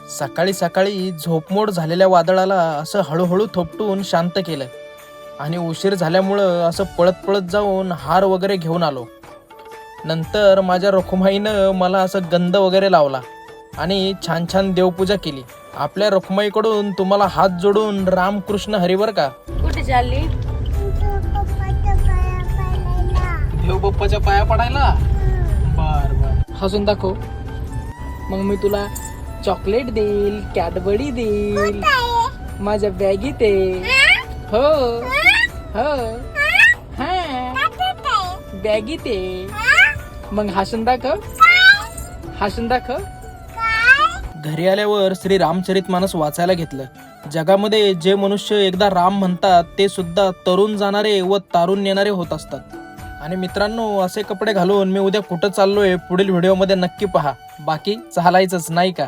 सकाळी सकाळी झोपमोड झालेल्या वादळाला असं हळूहळू थोपटून शांत केलं आणि उशीर झाल्यामुळं असं पळत पळत जाऊन हार वगैरे घेऊन आलो. नंतर माझ्या रखुमाईनं मला असं गंध वगैरे लावला आणि छान छान देवपूजा केली. आपल्या रखुमाईकडून तुम्हाला हात जोडून रामकृष्ण हरी बर का. कुठे चालली? देव बाप्पाच्या पाया पडायला. बर बर. हसून दाखव, मग मी तुला चॉकलेट देईल, कॅडबरी देईल, माझ्या बॅगीत आहे. हो हो हा बॅगीत आहे. मग हसून दाखव, हसून दाखव. घरी आल्यावर श्री रामचरितमानस वाचायला घेतलं. जगामध्ये जे मनुष्य एकदा राम म्हणतात ते सुद्धा तरुण जाणारे व तारून नेणारे होत असतात. आणि मित्रांनो, असे कपडे घालून मी उद्या कुठं चाललोय पुढील व्हिडिओमध्ये नक्की पहा. बाकी चालायचंच नाही का.